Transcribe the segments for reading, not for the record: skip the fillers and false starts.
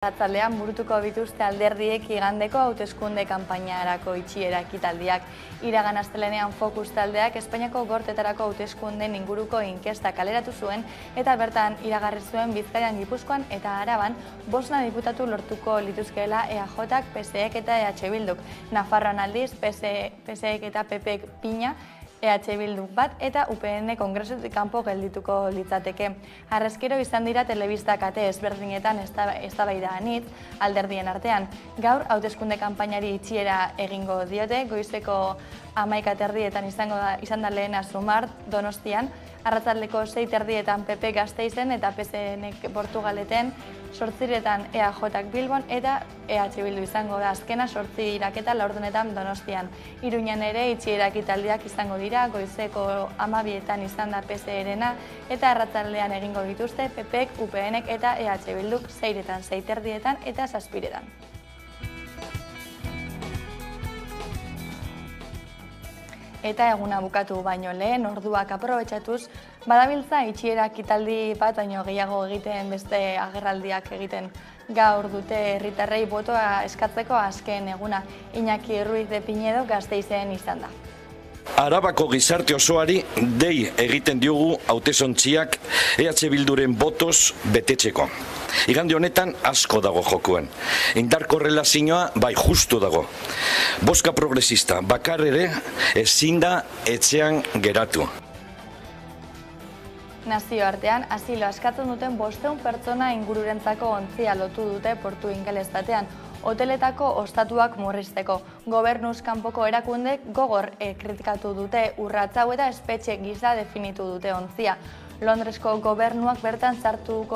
Arratsaldean burutuko bituzte alderdiek igandeko hauteskunde kanpainarako itxiera ekitaldiak. Iragan astelehenean Focus taldeak Espainiako gorteetarako hauteskundeen inguruko inkesta kaleratu zuen eta bertan iragarri zuen Bizkaian, Gipuzkoan eta Araban 5 diputatu lortuko lituzkeela EAJak, PSEek eta EH Bilduk. Nafarroan aldiz, PSEek eta PPek pina, EH Bilduk bat eta UPN kongresutik kanpo geldituko litzateke. Harrezkero izan dira telebista kate ezberdinetan eztabaida anitz alderdien artean. Gaur hauteskunde kanpainari itxiera egingo diote, goizeko 11:30 izan da lehena Sumar Donostian, arratsaldeko 6:30 PP Gasteizen eta PSNek Portugaleten, 8:00 EAJak Bilbon eta EH Bildu izango da azkena 8 iraketa 4:00 Donostian. Iruñan ere itxiera ekitaldiak izango dira, goizeko 12:00 izan da PSE-rena eta arratsaldean egingo dituzte PPek, UPNek eta EH Bilduk 6:00, 6:30 eta 7:00. Eta eguna bukatu baino lehen, orduak aprobetxatuz, badabiltza itxiera ekitaldi bat baino gehiago egiten beste agerraldiak egiten. Gaur dute herritarrei botoa eskatzeko azken eguna. Iñaki Ruiz de Pinedo Gasteizen izan da. Arabako gizarte osoari dei egiten diogu hautesontziak EH Bilduren botoz betetzeko. Igande honetan asko dago jokuen. Indar korrelazioa bai justu dago. Boska progresista bakar ere ezin da etxean geratu. Nazioartean, asilo askatzen duten 500 pertsona ingururentzako ontzia lotu dute Portu Ingelestatean, hoteletako ostatuak murrizteko. Gobernuz kanpoko erakundek gogor kritikatu dute urrats hau eta espetxe gisa definitu dute ontzia. Londresko gobernuak bertan sartu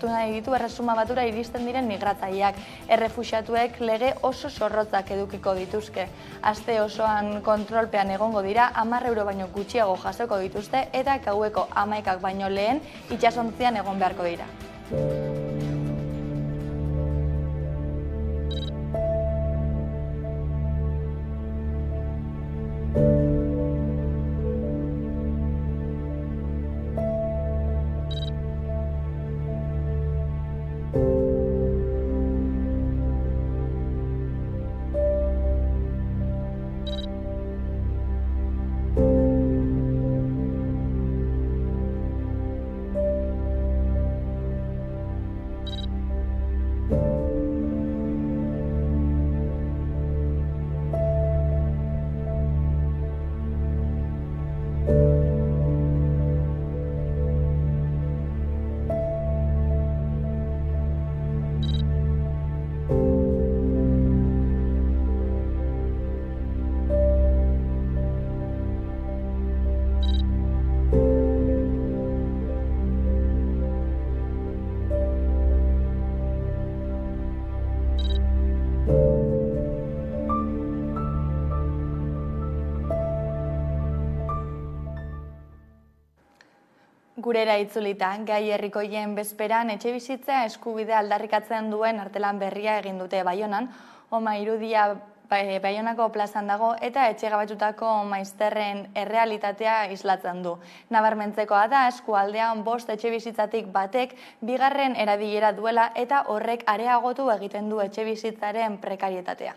nahi ditu erresuma batura iristen diren migratzaileak. Errefuxiatuek lege oso zorrotzak edukiko dituzke. Aste osoan kontrolpean egongo dira, 10 euro baino gutxiago jasoko dituzte eta gaueko 11 baino lehen itsasontzian egon beharko dira. Gurera itzulita, gai herrikoien bezperan etxebizitza eskubidea aldarrikatzen duen artelan berria egin dute Baionan. Oma irudia Baionako plazan dago eta etxegabatutako maizterren errealitatea islatzen du. Nabarmentzekoa da eskualdean 5 etxebizitzatik batek bigarren erabilera duela eta horrek areagotu egiten du etxebizitzaren prekarietatea.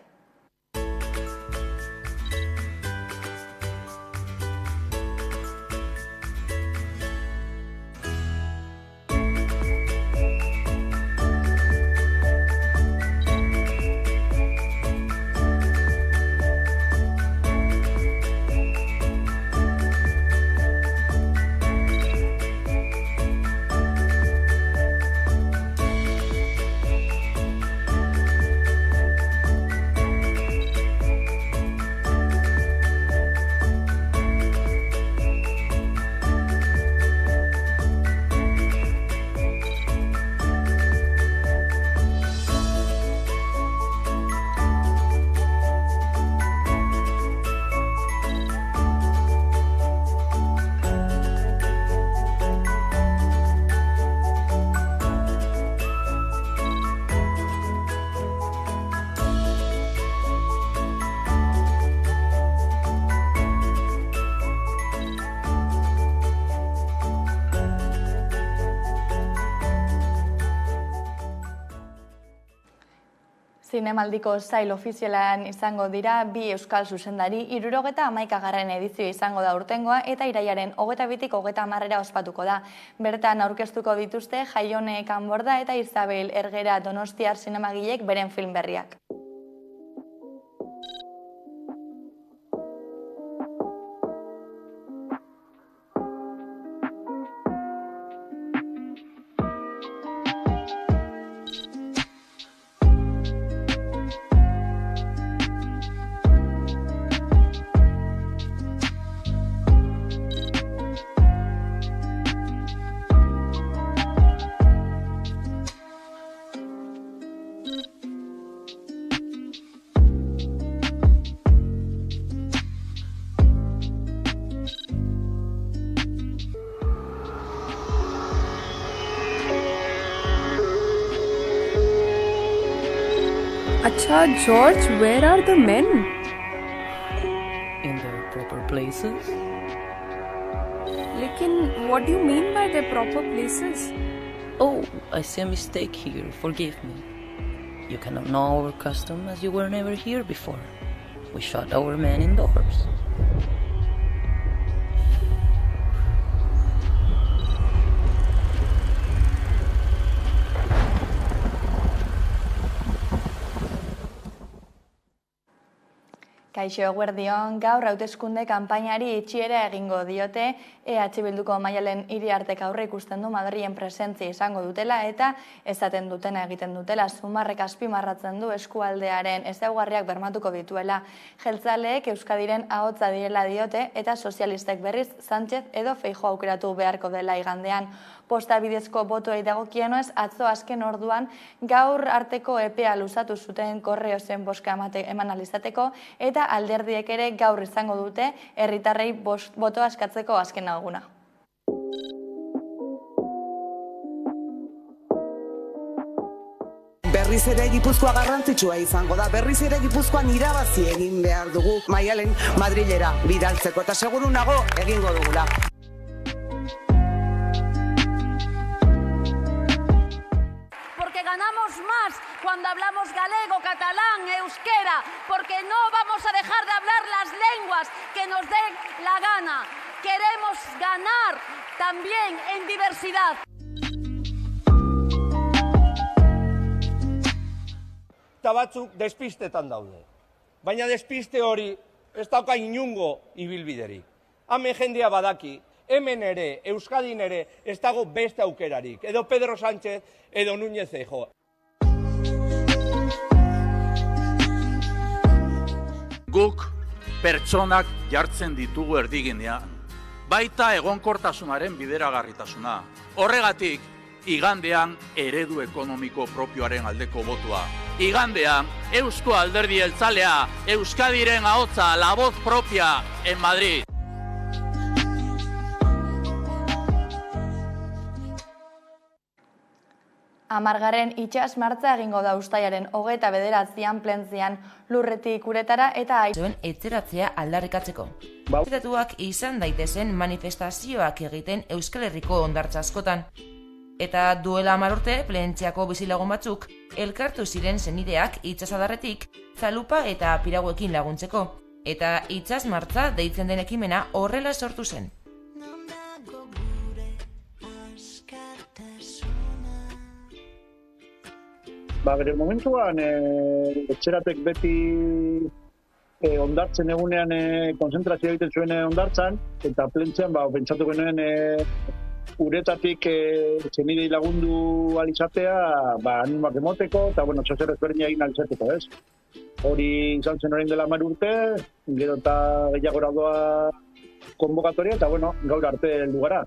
Zinemaldiko sail ofizialean izango dira bi euskal zuzendari, 71. edizioa izango da urtengoa eta irailaren 22-tik 30 ospatuko da. Bertan aurkeztuko dituzte Jaione Kanborda eta Isabel Ergera donostiar zinemagilek beren film berriak. Acha, George, where are the men? In their proper places. Lekin, what do you mean by their proper places? Oh, I see a mistake here. Forgive me. You cannot know our custom as you were never here before. We shut our men indoors. Kaixo eguerdion, gaur hauteskunde kanpainari itxiera egingo diote, EH Bilduko Maialen Iriartek aurre ikusten du Madrilen presentzia izango dutela eta esaten dutena egiten dutela, Zumarrek azpimarratzen du eskualdearen ezaugarriak bermatuko dituela. Jeltzaleek Euskadiren ahotsa direla diote eta sozialistek berriz Sánchez edo Feijóo aukeratu beharko dela igandean. Posta bidezko botoei dagokienez, atzo azken orduan gaur arteko epea luzatu zuten korreozen boska eman alizateko eta alderdiek ere gaur izango dute herritarrei botoa askatzeko azken aguna. Berriz ere Gipuzkoa garrantzitsua izango da, berriz ere Gipuzkoan irabazi egin behar dugu Maialen Madrilera bidaltzeko eta seguru nago egingo dugula. Ganamos más cuando hablamos galego, catalán, euskera, porque no vamos a dejar de hablar las lenguas que nos den la gana. Queremos ganar también en diversidad. Eta batzuk despistetan daude. Baina despiste hori ez dauka inungo ibilbiderik. Hemen jendea badaki. Hemen ere, Euskadin ere, ez dago beste aukerarik. Edo Pedro Sánchez, edo Núñez Feijóo. Guk pertsonak jartzen ditugu erdiginean. Baita egonkortasunaren bideragarritasuna. Horregatik, igandean eredu ekonomiko propioaren aldeko botua. Igandean, Eusko Alderdi Jeltzalea, Euskadiren ahotsa, la voz propia en Madrid. 10. itsas martza egingo da uztailaren 29an plentzian lurretik uretara eta zuen etzeratzea aldarrikatzeko. Estatuak izan daitezen manifestazioak egiten Euskal Herriko hondartza askotan. Eta duela 10 urte plentziako bizilagun batzuk elkartu ziren senideak itsasadarretik zalupa eta piraguekin laguntzeko. Eta itsas martza deitzen den ekimena horrela sortu zen. Bere momentuan, etxeratek beti ondartzen egunean konzentrazioa egiten zuen ondartzan, eta plentzean pentsatu genuen uretatik zenidei lagundu alizatea, animoak emoteko, eta txozer ezberdina egin alizateko, ez? Hori izan zen orain dela 10 urte, gero eta gehiagora doa konbokatoria, eta gaur arte heldu gara.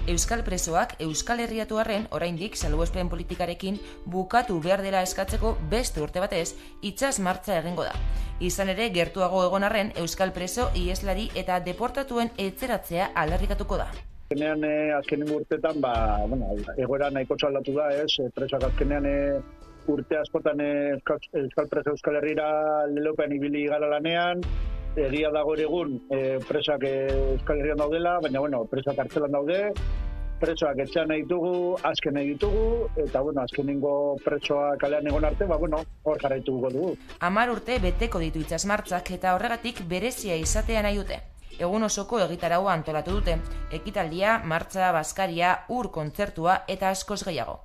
Euskal presoak Euskal Herriatu arren oraindik salbuespen politikarekin bukatu behar dela eskatzeko beste urte batez itsas martza egingo da. Izan ere gertuago egon arren Euskal preso ieslari eta deportatuen etzeratzea aldarrikatuko da. Azkenen urteetan, egoera nahiko aldatu da, presoak azkenean urte askotan Euskal preso Euskal Herrira lelopean ibili gara lanean, egia dago egun presak Euskal Herrian daudela, baina presak kartzelan daude, presoak etxean nahi ditugu, azken nahi ditugu, eta, azkenengo presoak kalean egon arte, hor jarraituko dugu. 10 urte beteko ditu itsasmartzak eta horregatik berezia izatea nahi dute. Egun osoko egitaraua antolatu dute, ekitaldia, martxa, bazkaria, ur kontzertua eta askoz gehiago.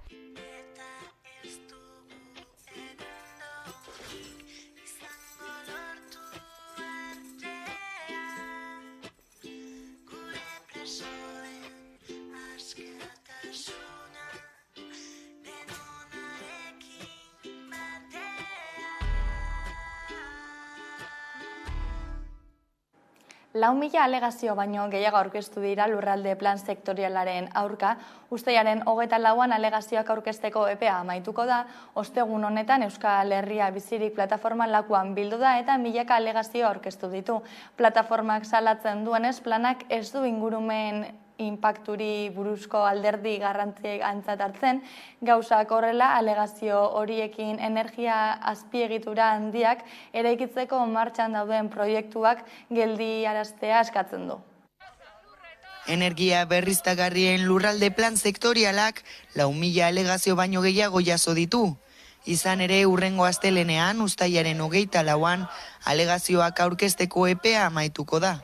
Lau mila alegazio baino gehiago aurkeztu dira lurralde plan sektorialaren aurka, uztailaren 24an alegazioak aurkezteko epea amaituko da, ostegun honetan Euskal Herria Bizirik plataforman lakuan bildu da eta milaka alegazio aurkeztu ditu. Plataformak salatzen duenez planak ez du ingurumen inpakturi buruzko alderdi garrantziak aintzat hartzen, gauzak horrela alegazio horiekin energia azpiegitura handiak eraikitzeko martxan dauden proiektuak geldiaraztea eskatzen du. Energia berriztagarrien lurralde plan sektorialak 4.000 alegazio baino gehiago jaso ditu. Izan ere hurrengo astelenean uztailaren 24an alegazioak aurkezteko epea amaituko da.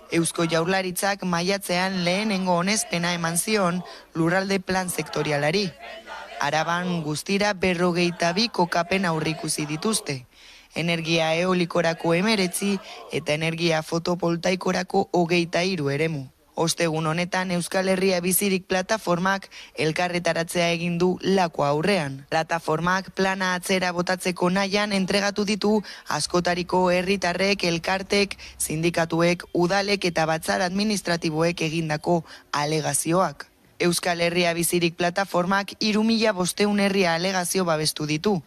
Eusko Jaurlaritzak maiatzean lehenengo onespena eman zion lurralde plan sektorialari. Araban guztira 42 kokapen aurreikusi dituzte. Energia eolikorako 19 eta energia fotovoltaikorako 23 eremu. Ostegun honetan Euskal Herria Bizirik plataformak elkarretaratzea egin du Lakua aurrean. Plataformak plana atzera botatzeko nahian entregatu ditu askotariko herritarrek, elkartek, sindikatuek, udalek eta batzar administratiboek egindako alegazioak. Euskal Herria Bizirik plataformak 3.500 herria alegazio babestu ditu.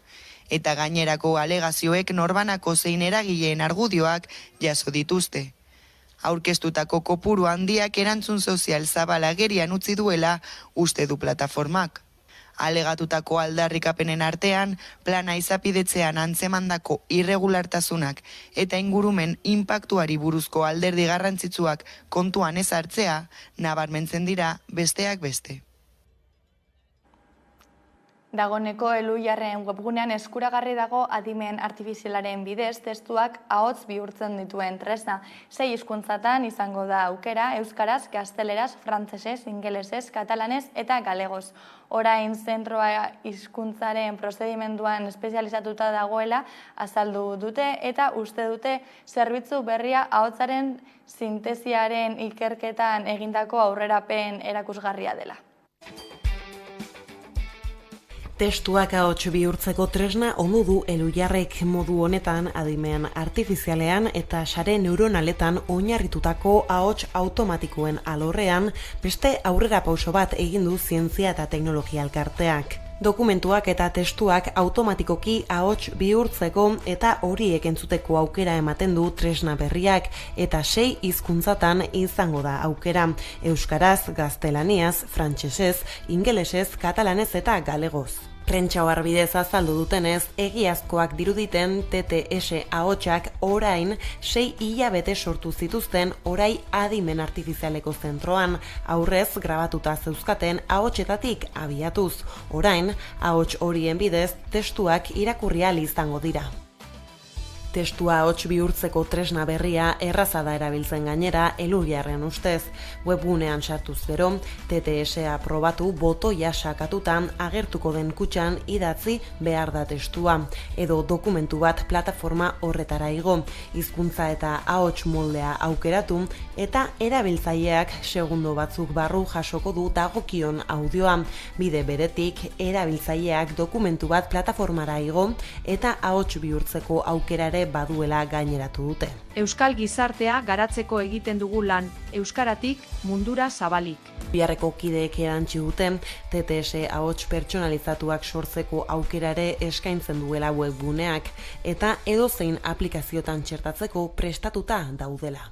Eta gainerako alegazioek norbanako zein eragileen argudioak jaso dituzte. Aurkeztutako kopuru handiak erantzun sozial zabala agerian utzi duela uste du plataformak. Alegatutako aldarrikapenen artean, plana izapidetzean antzemandako irregulartasunak eta ingurumen inpaktuari buruzko alderdi garrantzitsuak kontuan ez hartzea, nabarmentzen dira besteak beste. Dagoneko Elhuyarren webgunean eskuragarri dago adimen artifizialaren bidez testuak ahots bihurtzen dituen tresna. 6 hizkuntzatan izango da aukera, euskaraz, gazteleraz, frantsesez, ingelesez, katalanez eta galegoz. Orain zentroa hizkuntzaren prozedimenduan espezializatuta dagoela azaldu dute eta uste dute zerbitzu berria ahotsaren sintesiaren ikerketan egindako aurrerapen erakusgarria dela. Testuak ahots bihurtzeko tresna ondu du Elhuyarrek modu honetan adimen artifizialean eta sare neuronaletan oinarritutako ahots automatikoen alorrean beste aurrerapauso bat egin du zientzia eta teknologia elkarteak. Dokumentuak eta testuak automatikoki ahots bihurtzeko eta horiek entzuteko aukera ematen du tresna berriak eta 6 hizkuntzatan izango da aukera: euskaraz, gaztelaniaz, frantsesez, ingelesez, katalanez eta galegoz. Prentsa oharbidez azaldu dutenez, egiazkoak diruditen TTS ahotsak orain 6 hilabete sortu zituzten orai adimen artifizialeko zentroan, aurrez grabatuta zeuzkaten ahotsetatik abiatuz. Orain, ahots horien bidez testuak irakurri ahal izango dira. Testua ahots bihurtzeko tresna berria erraza da erabiltzen gainera Elhuyarren ustez. Webgunean sartuz gero, TTS-a probatu botoia sakatutan agertuko den kutxan idatzi behar da testua, edo dokumentu bat plataforma horretara igo, hizkuntza eta ahots moldea aukeratu, eta erabiltzaileak segundo batzuk barru jasoko du dagokion audioa. Bide beretik, erabiltzaileak dokumentu bat plataformara igo eta ahots bihurtzeko aukerare baduela gaineratu dute. Euskal gizartea garatzeko egiten dugu lan, euskaratik mundura zabalik. Biharreko kideek erantzi dute, TTS ahots pertsonalizatuak sortzeko aukerare eskaintzen duela webguneak eta edozein aplikaziotan txertatzeko prestatuta daudela.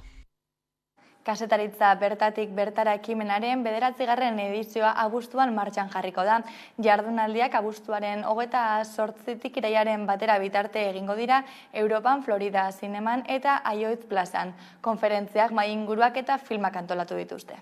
Kazetaritza bertatik bertara ekimenaren 9. edizioa abuztuan martxan jarriko da. Jardunaldiak abuztuaren 28tik irailaren 1 bitarte egingo dira Europan, Florida Zineman eta Aioitz plazan. Konferentziak, mahai inguruak eta filmak antolatu dituzte.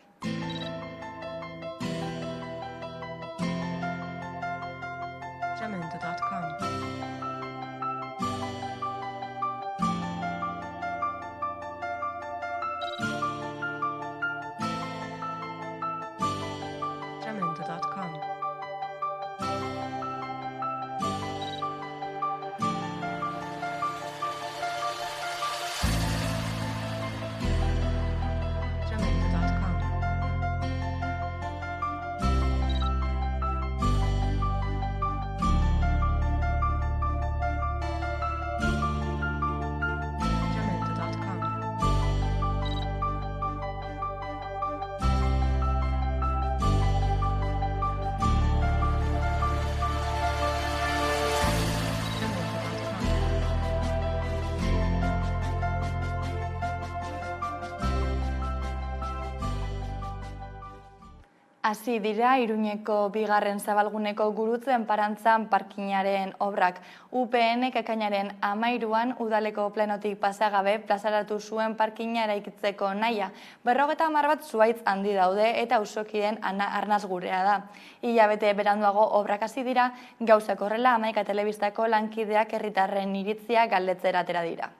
Hasi dira Iruñeko bigarren zabalguneko gurutzen parantzan parkinaren obrak. UPN ekainaren 13an udaleko plenotik pasagabe plazaratu zuen parkina eraikitzeko nahia. 50 bat zuhaitz handi daude eta auzokideen arnaz gurea da. Hilabete beranduago obrak hasi dira, gauzak horrela Hamaika telebistako lankideak herritarren iritzia galdetzera atera dira.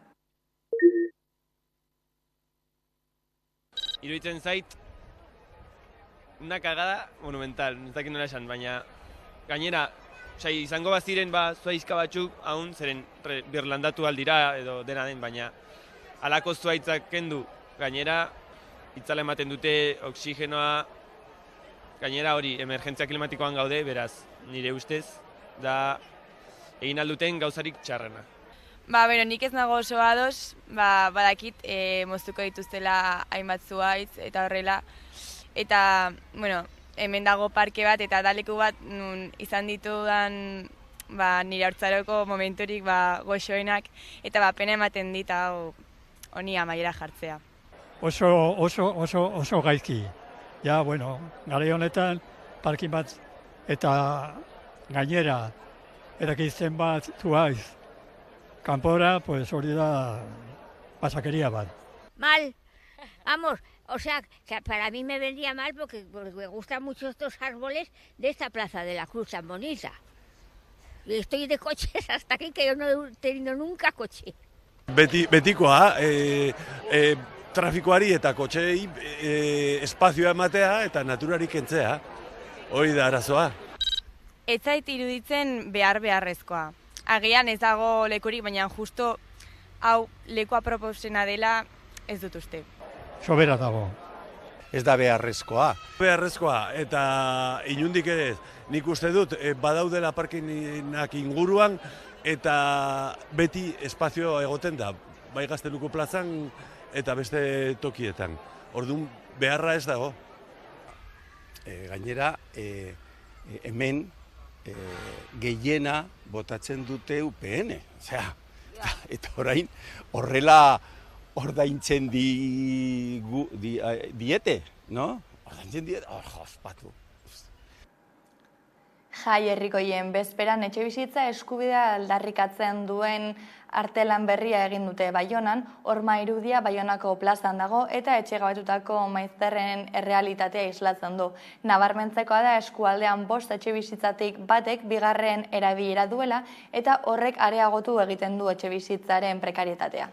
Iruditzen zait, una cagada monumental, ez dakit nola esan, baina gainera, izango baziren zuhaizka batzuk, haun zeren birlandatu aldira edo dena den, baina halako zuhaitzak kendu, gainera itzala ematen dute oksigenoa, gainera hori emergentzia klimatikoan gaude, beraz, nire ustez, da egin alduten gauzarik txarrena. Nik ez nago oso ados, badakit moztuko dituztela hainbat zuhaitz eta horrela. Eta, hemen dago parke bat eta daleku bat izan ditudan nire haurtzaroko momenturik goxoenak eta pena ematen dit honi amaiera jartzea. Oso gaizki. Ja, garai honetan parkin bat eta gainera erakizten bat zuhaiz. Kanpora, hori da pasakeria bat. Mal, vamos. O sea, que para mí me vendría mal porque me gustan mucho estos árboles de esta Plaza de la Cruz tan bonita. Y estoy de coches hasta aquí, que yo no he tenido nunca coche. Betikoa, trafikoari eta kotxei espazioa ematea eta naturari kentzea. Hori da arazoa. Ez zait iruditzen beharrezkoa. Agian ez dago lekurik, baina justo hau lekua proposena dela ez dut uste. Sobera dago. Ez da beharrezkoa. Beharrezkoa, eta inundik ere, nik uste dut, badaudela parkinak inguruan, eta beti espazio egoten da, bai Gazteluko plazan eta beste tokietan. Orduan, beharra ez dago. Gainera, hemen gehiena botatzen dute UPN. Eta orain, horrela ordaintzen diete, no? Ordaintzen diete, jospatu. Jai herrikoien bezperan etxebizitza eskubidea aldarrikatzen duen artelan berria egin dute Baionan, horma irudia Baionako plazan dago eta etxegabetutako maizterren errealitatea islatzen du. Nabarmentzekoa da eskualdean 5 etxebizitzatik batek bigarren erabilera duela eta horrek areagotu egiten du etxebizitzaren prekarietatea.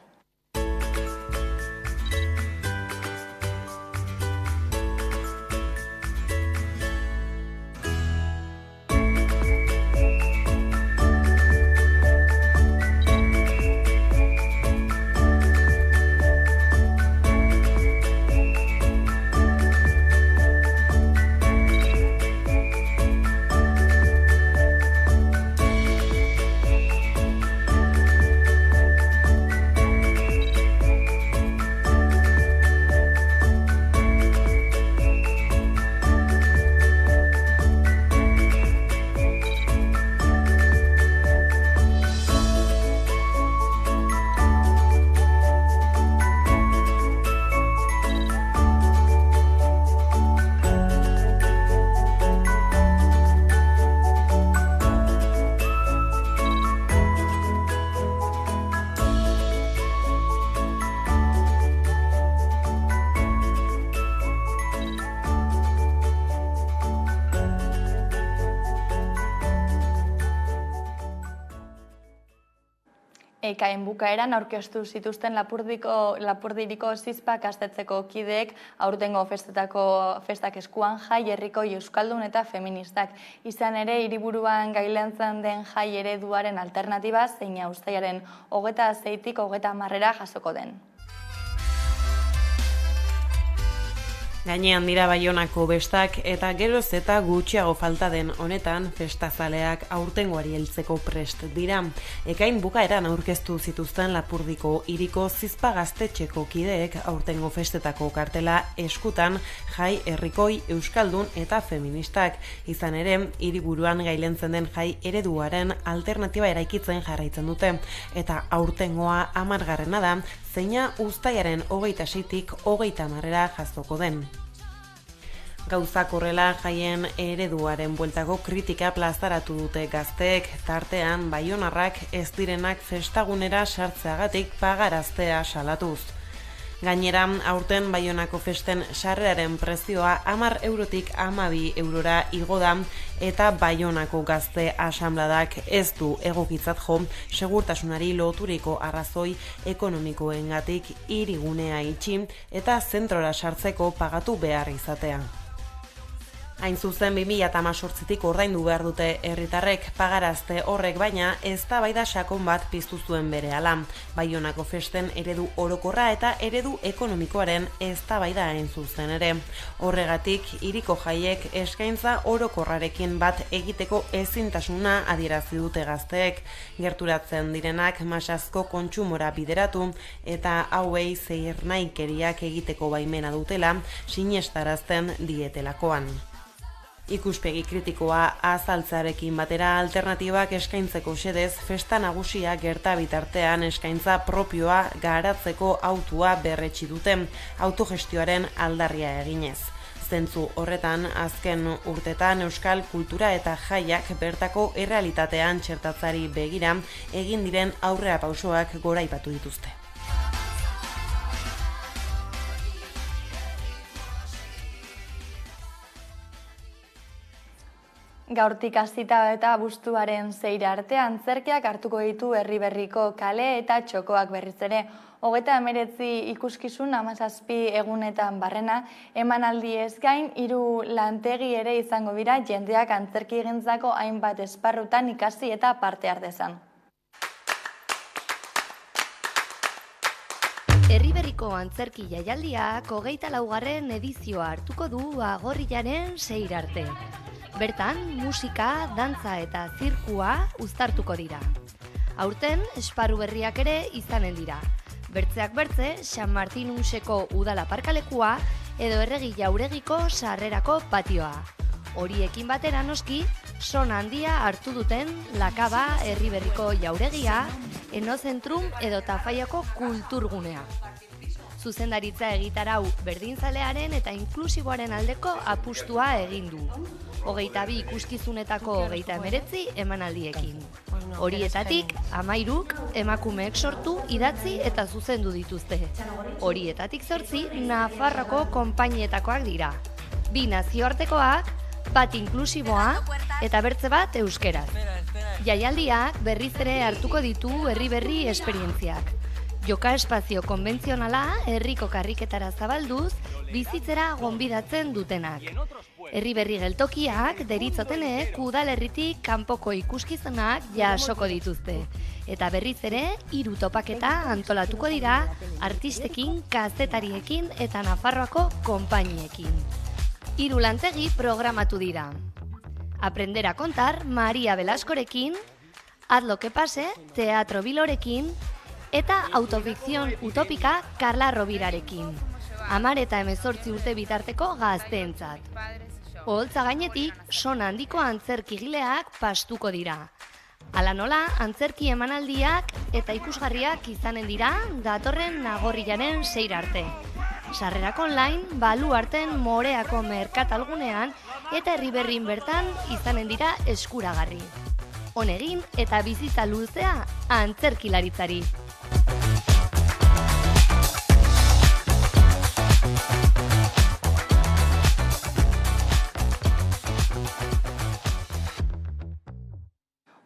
Ekain bukaeran aurkeztu zituzten Lapurdiriko zizpak gaztetzeko kideek aurtengo festak eskuan jai herrikoi euskaldun eta feministak. Izan ere, hiriburuan gailentzen den jai ereduaren alternatiba zeina uztailaren 26tik 30 jasoko den. Gainean dira Baionako bestak eta geroz eta gutxiago falta den honetan festazaleak aurtengoari heltzeko prest dira. Ekain bukaeran aurkeztu zituzten Lapurdiko hiriko zizpa gaztetxeko kideek aurtengo festetako kartela eskutan jai herrikoi euskaldun eta feministak. Izan ere, hiriburuan gailentzen den jai ereduaren alternatiba eraikitzen jarraitzen dute eta aurtengoa 10. da, zeina uztailaren 26tik 30 jazoko den. Gauzak horrela jaien ereduaren bueltako kritika plazaratu dute gazteek, tartean baionarrak ez direnak festagunera sartzeagatik pagaraztea salatuz. Gainera, aurten Baionako festen sarreraren prezioa 10 eurotik 12 eurora igo da eta Baionako gazte asanbladak ez du egokitzat jo segurtasunari loturiko arrazoi ekonomikoengatik hirigunea itxi eta zentrora sartzeko pagatu behar izatea. Hain zuzen 2018tik ordaindu behar dute herritarrek, pagarazte horrek baina eztabaida sakon bat piztu zuen berehala. Baionako festen eredu orokorra eta eredu ekonomikoaren eztabaida hain zuzen ere. Horregatik hiriko jaiek eskaintza orokorrarekin bat egiteko ezintasuna adierazi dute gazteek, gerturatzen direnak masazko kontsumora bideratu eta hauei zehirnaikeriak egiteko baimena dutela sinestarazten dietelakoan. Ikuspegi kritikoa azaltzarekin batera alternatibak eskaintzeko xedez, festa nagusia gerta bitartean eskaintza propioa garatzeko autua berretsi dute, autogestioaren aldarria eginez. Zentzu horretan, azken urtetan euskal kultura eta jaiak bertako errealitatean txertatzari begira egin diren aurrerapausoak goraipatu dituzte. Gaurtik hasita eta abuztuaren 6 arte antzerkiak hartuko ditu Herriberriko kale eta txokoak berriz ere. 39 ikuskizun 17 egunetan barrena, emanaldi ez gain 3 lantegi ere izango dira jendeak antzerkigintzako hainbat esparrutan ikasi eta parte har dezan. Herriberriko antzerki jaialdiak 24. edizioa hartuko du agorrilaren 6 arte. Bertan, musika, dantza eta zirkua uztartuko dira. Aurten, esparru berriak ere izanen dira. Bertzeak bertze, San Martinuseko udala parkalekua edo Erregi Jauregiko sarrerako patioa. Horiekin batera noski, son handia hartu duten Lakaba, Herriberriko Jauregia, Enozentrum edo Tafaiako kulturgunea. Zuzendaritza egitarau berdinzalearen eta inklusiboaren aldeko apustua egin du. 22 ikuskizunetako 29 emanaldiekin. Horietatik, 13 emakumeek sortu, idatzi eta zuzendu dituzte. Horietatik 8 Nafarroko konpainietakoak dira. 2 nazioartekoak, bat inklusiboa eta bertze bat euskeraz. Jaialdiak berriz ere hartuko ditu herri-berri esperientziak. Joka espazio konbentzionala herriko karriketara zabalduz bizitzera gonbidatzen dutenak. Herri-berri geltokiak deritzotenek udalerritik kanpoko ikuskizunak jasoko dituzte. Eta berriz ere 3 topaketa antolatuko dira artistekin, kazetariekin eta Nafarroako konpainiekin. 3 lantegi programatu dira. Aprender a contar Maria Belaskorekin, Haz lo que pase Teatro Bilorekin eta autofikzion utopika Karla Rovirarekin. 10 eta 18 urte bitarteko gazteentzat. Oholtza gainetik, son handiko antzerkigileak pastuko dira. Hala nola, antzerki emanaldiak eta ikusgarriak izanen dira datorren agorrilaren 6 arte. Sarrerak online, Baluarten Moreako merkatalgunean eta Herriberrin bertan izanen dira eskuragarri. Honegin eta bizitza luzea antzerkilaritzari.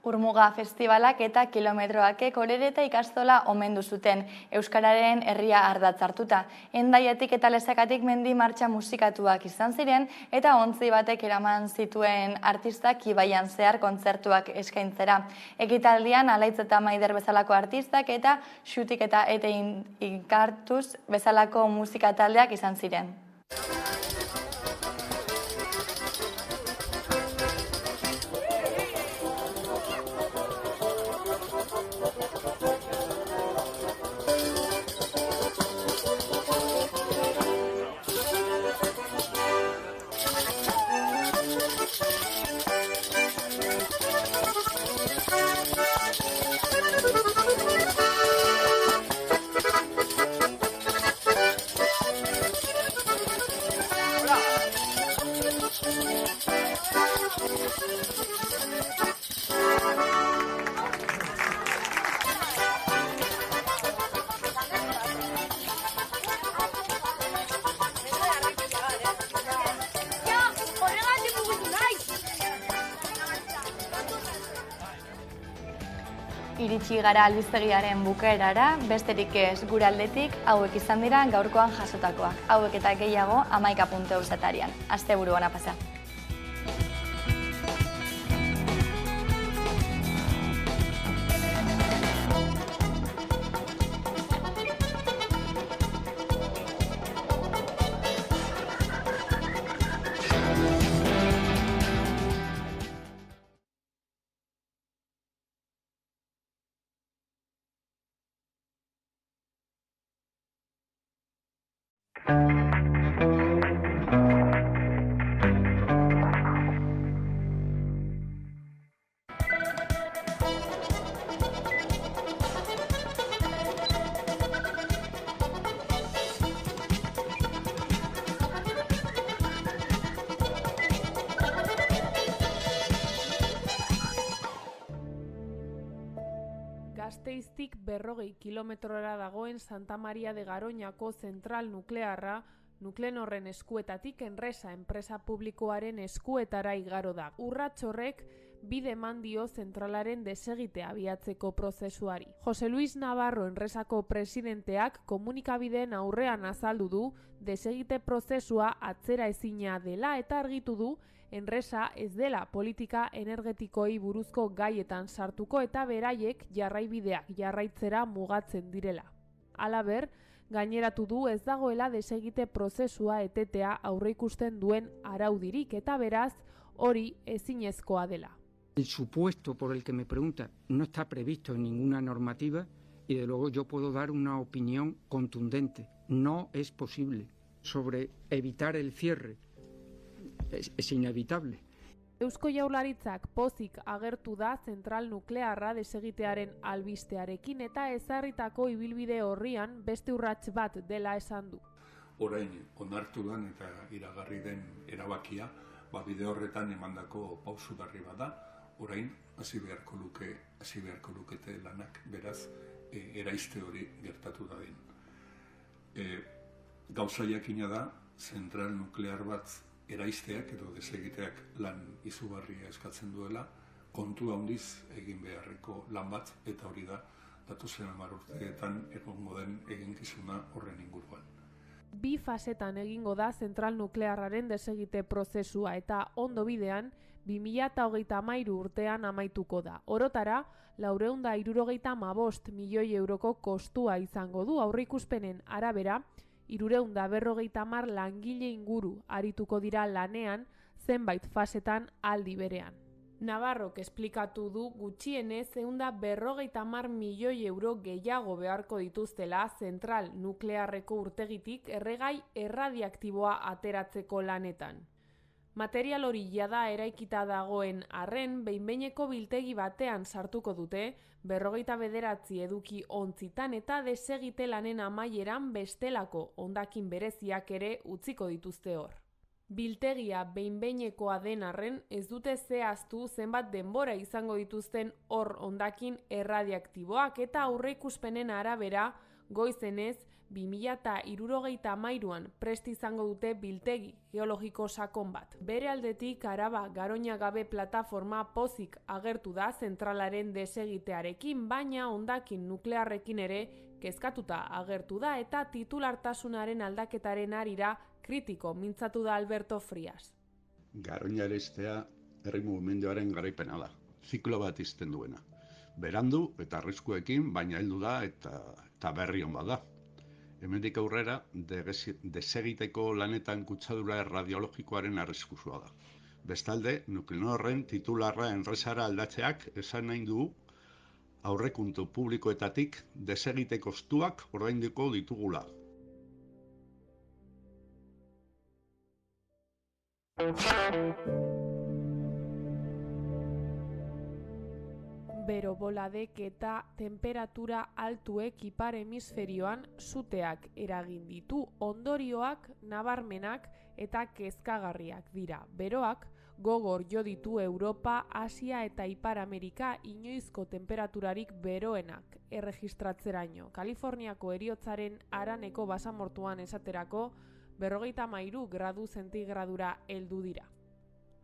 Urmuga festivalak eta kilometroakek Orereta ikastola omendu zuten, euskararen herria ardatz hartuta. Hendaiatik eta Lezakatik mendi martxa musikatuak izan ziren eta ontzi batek eraman zituen artistak Ibaian zehar kontzertuak eskaintzera. Ekitaldian Alaitz eta Maider bezalako artistak eta Xutik eta Ete Inkartuz bezalako musika taldeak izan ziren. iritsi gara albistegiaren bukaerara, besterik ez gure aldetik, hauek izan dira gaurkoan jasotakoak. Hauek eta gehiago 11.eus atarian. Asteburu ona pasa. Gasteiztik 40 kilometrora dagoen Santa Maria de Garoñako zentral nuklearra Nuklenorren eskuetatik Enresa enpresa publikoaren eskuetara igaro da. Urrats horrek bide eman dio zentralaren desegitea abiatzeko prozesuari. Jose Luis Navarro Enresako presidenteak komunikabideen aurrean azaldu du desegite prozesua atzera ezina dela eta argitu du Enresa ez dela politika energetikoei buruzko gaietan sartuko eta beraiek jarraibideak jarraitzera mugatzen direla. Halaber, gaineratu du ez dagoela desegite prozesua etetea aurreikusten duen araudirik eta beraz hori ezinezkoa dela. El supuesto por el que me pregunta no está previsto en ninguna normativa y de luego yo puedo dar una opinión contundente. No es posible. Sobre evitar el cierre es inevitable. Eusko Jaurlaritzak pozik agertu da zentral nuklearra desegitearen albistearekin eta ezarritako ibilbide horrian beste urrats bat dela esan du. Orain onartu den eta iragarri den erabakia, bide horretan emandako pausugarri bada, orain hasi beharko lukete lanak, beraz eraiste hori gertatu dadin. Gauza jakina da, zentral nuklear bat eraisteak edo desegiteak lan izugarria eskatzen duela, kontu handiz egin beharreko lan bat, eta hori da, datozen 10 urteetan egongo den eginkizuna horren inguruan. 2 fasetan egingo da zentral nuklearraren desegite prozesua eta ondo bidean 2033 urtean amaituko da. Orotara, 475 milioi euroko kostua izango du aurreikuspenen arabera, 350 langile inguru arituko dira lanean zenbait fasetan aldi berean. Navarrok esplikatu du gutxienez 150 milioi euro gehiago beharko dituztela zentral nuklearreko urtegitik erregai erradiaktiboa ateratzeko lanetan. Material hori jada eraikita dagoen arren behin-behineko biltegi batean sartuko dute 49 eduki ontzitan eta desegite lanen amaieran bestelako hondakin bereziak ere utziko dituzte hor. Biltegia behin-behinekoa den arren ez dute zehaztu zenbat denbora izango dituzten hor hondakin erradiaktiboak eta aurreikuspenen arabera goizenez 2033an prest izango dute biltegi geologiko sakon bat. Bere aldetik Araba Garoña gabe plataforma pozik agertu da zentralaren desegitearekin, baina hondakin nuklearrekin ere kezkatuta agertu da eta titulartasunaren aldaketaren arira kritiko mintzatu da Alberto Frias. Garoña eraistea herri mugimenduaren garaipena da, ziklo bat izten duena. Berandu eta arriskuekin, baina heldu da eta berri on bada. Hemendik aurrera, desegiteko lanetan kutsadura radiologikoaren arriskuzua da. Bestalde, Nuklenorren titularra Enresara aldatzeak esan nahi du aurrekontu publikoetatik desegite kostuak ordainduko ditugula. Bero boladek eta temperatura altuek ipar hemisferioan suteak eragin ditu, ondorioak nabarmenak eta kezkagarriak dira. Beroak gogor jo ditu Europa, Asia eta Ipar Amerika inoizko temperaturarik beroenak erregistratzeraino. Kaliforniako heriotzaren haraneko basamortuan esaterako 53 gradu zentigradura heldu dira.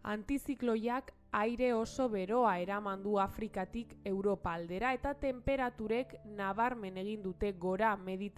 Antizikloiak aire oso beroa eraman du Afrikatik Europa aldera eta temperaturek nabarmen egin dute gora Mediterraneoan